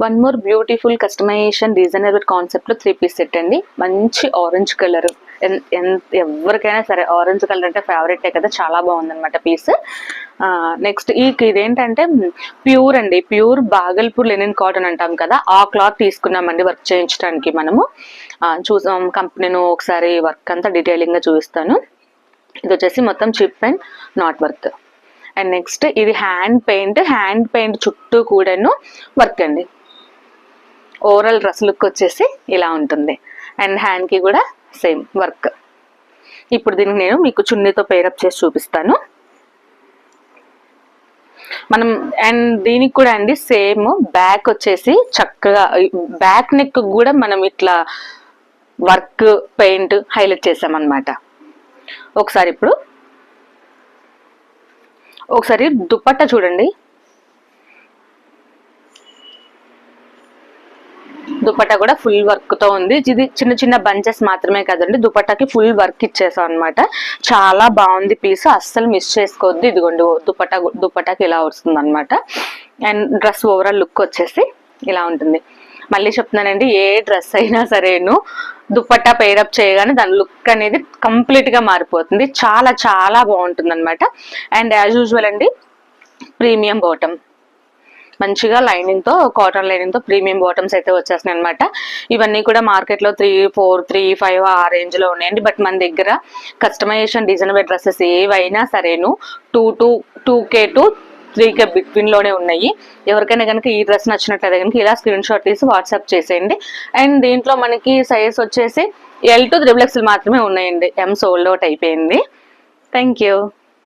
One more beautiful customization designer concept లో 3-piece set అండి. మంచి ఆరెంజ్ కలర్, ఎవరికైనా సరే ఆరెంజ్ కలర్ అంటే ఫేవరెట్ కదా, చాలా బాగుంది అనమాట పీస్. నెక్స్ట్ ఇదేంటంటే ప్యూర్ అండి, ప్యూర్ బాగల్పూర్ లెనిన్ కాటన్ అంటాం కదా, ఆ క్లాత్ తీసుకున్నామండి వర్క్ చేయించడానికి. మనము చూసాం నేను ఒకసారి వర్క్ అంతా డీటెయిలింగ్ గా చూపిస్తాను. ఇది వచ్చేసి మొత్తం chip and not work. And next ఇది హ్యాండ్ పెయింట్ చుట్టూ కూడాను వర్క్ అండి. ఓవరాల్ డ్రెస్ లుక్ వచ్చేసి ఇలా ఉంటుంది. అండ్ హ్యాండ్ కి కూడా సేమ్ వర్క్. ఇప్పుడు దీనికి నేను మీకు చున్నీతో పేరప్ చేసి చూపిస్తాను మనం. అండ్ దీనికి కూడా అండి సేమ్ బ్యాక్ వచ్చేసి చక్కగా బ్యాక్ నెక్ కూడా మనం ఇట్లా వర్క్ పెయింట్ హైలైట్ చేసామన్నమాట. ఒకసారి దుపట్టా చూడండి. దుపట్టా కూడా ఫుల్ వర్క్ తో ఉంది. ఇది చిన్న చిన్న బంచెస్ మాత్రమే కదండి, దుపట్టాకి ఫుల్ వర్క్ ఇచ్చేసాం అనమాట. చాలా బాగుంది పీస్, అస్సలు మిస్ చేసుకోవద్దు. ఇదిగోండి దుపట్టాకి ఇలా వస్తుంది అనమాట. అండ్ డ్రెస్ ఓవరాల్ లుక్ వచ్చేసి ఇలా ఉంటుంది. మళ్ళీ చెప్తున్నానండి, ఏ డ్రెస్ అయినా సరేను దుపట్టా పేరప్ చేయగానే దాని లుక్ అనేది కంప్లీట్ గా మారిపోతుంది. చాలా చాలా బాగుంటుంది అనమాట. అండ్ యాజ్ యూజువల్ అండి ప్రీమియం బాటమ్, మంచిగా లైనింగ్ తో, కాటన్ లైనింగ్ తో ప్రీమియం బాటమ్స్ అయితే వచ్చేస్తున్నాయి అనమాట. ఇవన్నీ కూడా మార్కెట్ లో 3-4, 3-5 ఆ రేంజ్ లో ఉన్నాయండి. బట్ మన దగ్గర కస్టమైజేషన్ డిజైనర్ డ్రెస్సెస్ ఏవైనా సరేను 2K to 3K బిట్వీన్ లోనే ఉన్నాయి. ఎవరికైనా కనుక ఈ డ్రెస్ నచ్చినట్లయితే కనుక ఇలా స్క్రీన్ షాట్ తీసి వాట్సాప్ చేసేయండి. అండ్ దీంట్లో మనకి సైజ్ వచ్చేసి L to XXL మాత్రమే ఉన్నాయండి. M సోల్డ్ అవుట్ అయిపోయింది. Thank you.